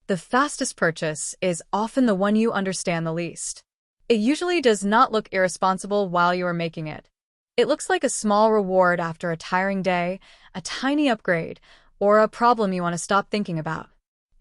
The fastest purchase is often the one you understand the least. It usually does not look irresponsible while you are making it. It looks like a small reward after a tiring day, a tiny upgrade, or a problem you want to stop thinking about.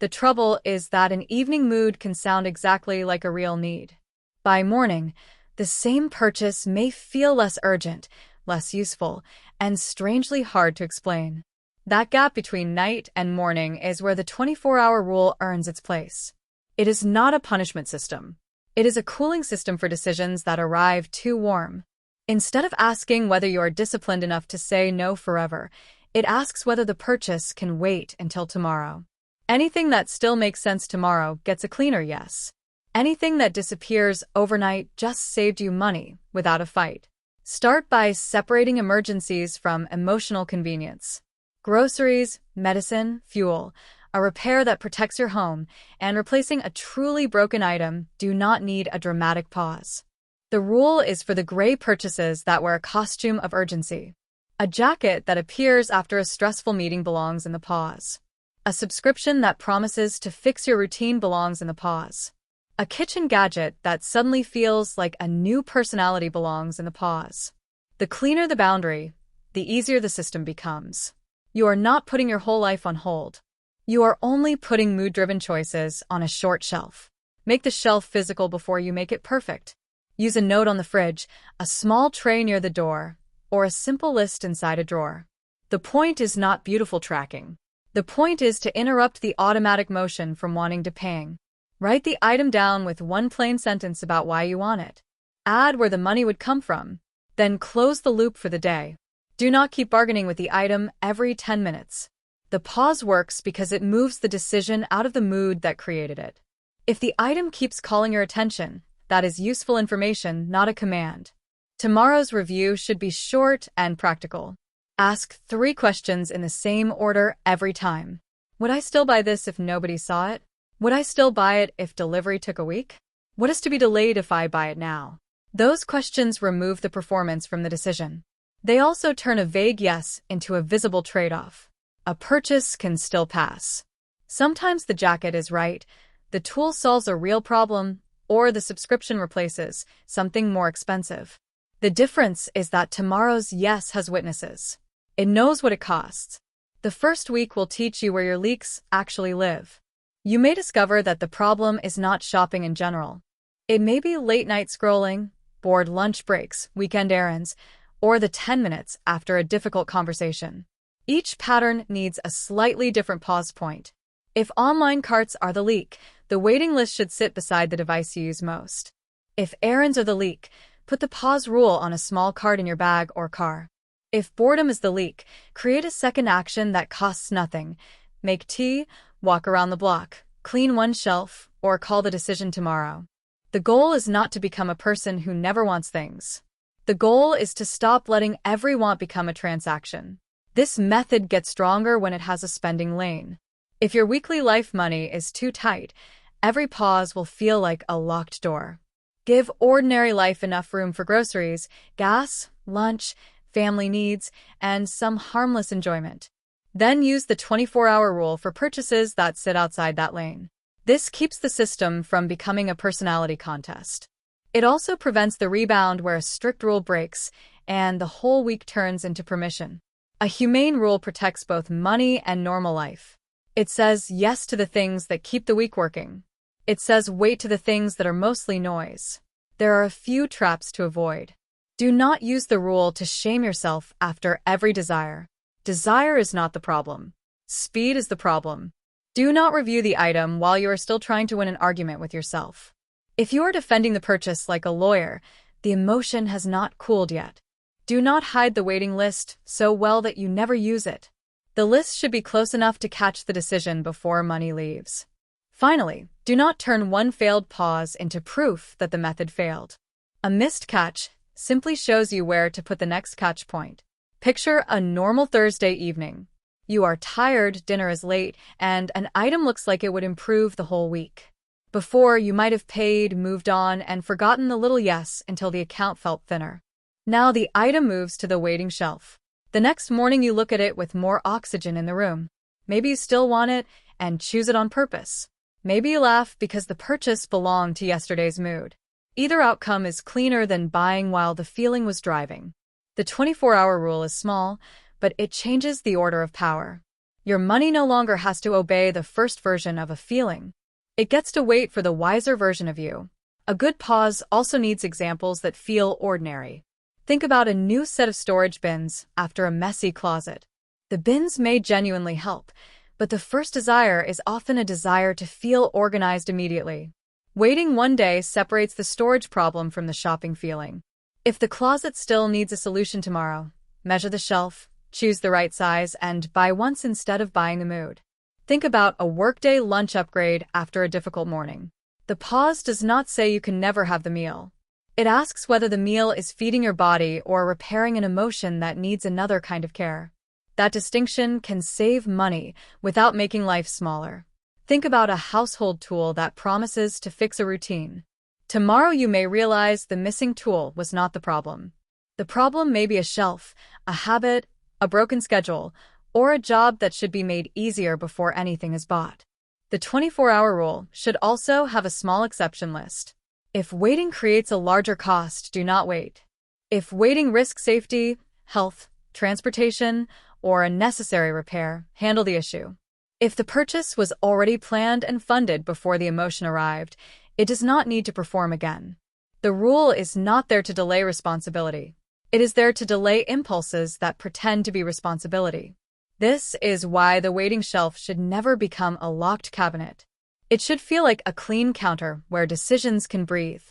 The trouble is that an evening mood can sound exactly like a real need. By morning, the same purchase may feel less urgent, less useful, and strangely hard to explain. That gap between night and morning is where the 24-hour rule earns its place. It is not a punishment system. It is a cooling system for decisions that arrive too warm. Instead of asking whether you are disciplined enough to say no forever, it asks whether the purchase can wait until tomorrow. Anything that still makes sense tomorrow gets a cleaner yes. Anything that disappears overnight just saved you money without a fight. Start by separating emergencies from emotional convenience. Groceries, medicine, fuel, a repair that protects your home, and replacing a truly broken item do not need a dramatic pause. The rule is for the gray purchases that wear a costume of urgency. A jacket that appears after a stressful meeting belongs in the pause. A subscription that promises to fix your routine belongs in the pause. A kitchen gadget that suddenly feels like a new personality belongs in the pause. The cleaner the boundary, the easier the system becomes. You are not putting your whole life on hold. You are only putting mood-driven choices on a short shelf. Make the shelf physical before you make it perfect. Use a note on the fridge, a small tray near the door, or a simple list inside a drawer. The point is not beautiful tracking. The point is to interrupt the automatic motion from wanting to pang. Write the item down with one plain sentence about why you want it. Add where the money would come from. Then close the loop for the day. Do not keep bargaining with the item every 10 minutes. The pause works because it moves the decision out of the mood that created it. If the item keeps calling your attention, that is useful information, not a command. Tomorrow's review should be short and practical. Ask 3 questions in the same order every time. Would I still buy this if nobody saw it? Would I still buy it if delivery took a week? What is to be delayed if I buy it now? Those questions remove the performance from the decision. They also turn a vague yes into a visible trade-off. A purchase can still pass. Sometimes the jacket is right, the tool solves a real problem, or the subscription replaces something more expensive. The difference is that tomorrow's yes has witnesses. It knows what it costs. The first week will teach you where your leaks actually live. You may discover that the problem is not shopping in general. It may be late-night scrolling, bored lunch breaks, weekend errands, or the 10 minutes after a difficult conversation. Each pattern needs a slightly different pause point. If online carts are the leak, the waiting list should sit beside the device you use most. If errands are the leak, put the pause rule on a small cart in your bag or car. If boredom is the leak, create a second action that costs nothing. Make tea, walk around the block, clean one shelf, or call the decision tomorrow. The goal is not to become a person who never wants things. The goal is to stop letting every want become a transaction. This method gets stronger when it has a spending lane. If your weekly life money is too tight, every pause will feel like a locked door. Give ordinary life enough room for groceries, gas, lunch, family needs, and some harmless enjoyment. Then use the 24-hour rule for purchases that sit outside that lane. This keeps the system from becoming a personality contest. It also prevents the rebound where a strict rule breaks and the whole week turns into permission. A humane rule protects both money and normal life. It says yes to the things that keep the week working. It says wait to the things that are mostly noise. There are a few traps to avoid. Do not use the rule to shame yourself after every desire. Desire is not the problem. Speed is the problem. Do not review the item while you are still trying to win an argument with yourself. If you are defending the purchase like a lawyer, the emotion has not cooled yet. Do not hide the waiting list so well that you never use it. The list should be close enough to catch the decision before money leaves. Finally, do not turn one failed pause into proof that the method failed. A missed catch simply shows you where to put the next catch point. Picture a normal Thursday evening. You are tired, dinner is late, and an item looks like it would improve the whole week. Before, you might have paid, moved on, and forgotten the little yes until the account felt thinner. Now the item moves to the waiting shelf. The next morning you look at it with more oxygen in the room. Maybe you still want it and choose it on purpose. Maybe you laugh because the purchase belonged to yesterday's mood. Either outcome is cleaner than buying while the feeling was driving. The 24-hour rule is small, but it changes the order of power. Your money no longer has to obey the first version of a feeling. It gets to wait for the wiser version of you. A good pause also needs examples that feel ordinary. Think about a new set of storage bins after a messy closet. The bins may genuinely help, but the first desire is often a desire to feel organized immediately. Waiting one day separates the storage problem from the shopping feeling. If the closet still needs a solution tomorrow, measure the shelf, choose the right size, and buy once instead of buying the mood. Think about a workday lunch upgrade after a difficult morning. The pause does not say you can never have the meal. It asks whether the meal is feeding your body or repairing an emotion that needs another kind of care. That distinction can save money without making life smaller. Think about a household tool that promises to fix a routine. Tomorrow you may realize the missing tool was not the problem. The problem may be a shelf, a habit, a broken schedule, or a job that should be made easier before anything is bought. The 24-hour rule should also have a small exception list. If waiting creates a larger cost, do not wait. If waiting risks safety, health, transportation, or a necessary repair, handle the issue. If the purchase was already planned and funded before the emotion arrived, it does not need to perform again. The rule is not there to delay responsibility. It is there to delay impulses that pretend to be responsibility. This is why the waiting shelf should never become a locked cabinet. It should feel like a clean counter where decisions can breathe.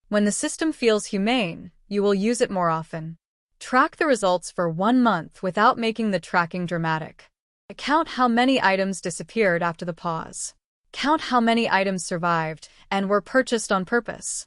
When the system feels humane, you will use it more often. Track the results for 1 month without making the tracking dramatic. Count how many items disappeared after the pause. Count how many items survived and were purchased on purpose.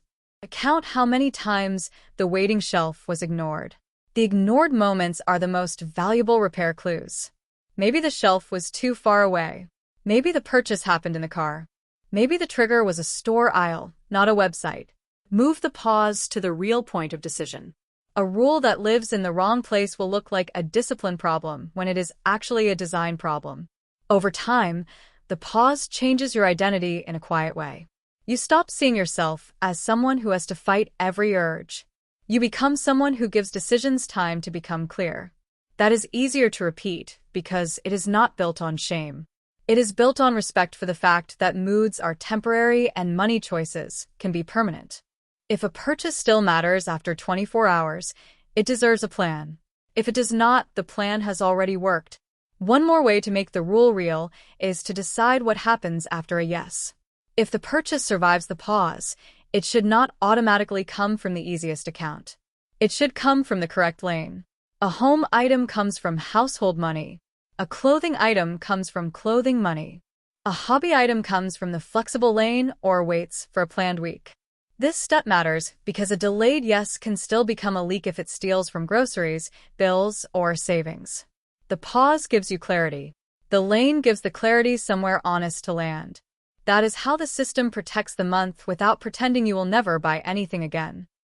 Count how many times the waiting shelf was ignored. The ignored moments are the most valuable repair clues. Maybe the shelf was too far away. Maybe the purchase happened in the car. Maybe the trigger was a store aisle, not a website. Move the pause to the real point of decision. A rule that lives in the wrong place will look like a discipline problem when it is actually a design problem. Over time, the pause changes your identity in a quiet way. You stop seeing yourself as someone who has to fight every urge. You become someone who gives decisions time to become clear. That is easier to repeat because it is not built on shame. It is built on respect for the fact that moods are temporary and money choices can be permanent. If a purchase still matters after 24 hours, it deserves a plan. If it does not, the plan has already worked. One more way to make the rule real is to decide what happens after a yes. If the purchase survives the pause, it should not automatically come from the easiest account. It should come from the correct lane. A home item comes from household money. A clothing item comes from clothing money. A hobby item comes from the flexible lane or waits for a planned week. This step matters because a delayed yes can still become a leak if it steals from groceries, bills, or savings. The pause gives you clarity. The lane gives the clarity somewhere honest to land. That is how the system protects the month without pretending you will never buy anything again.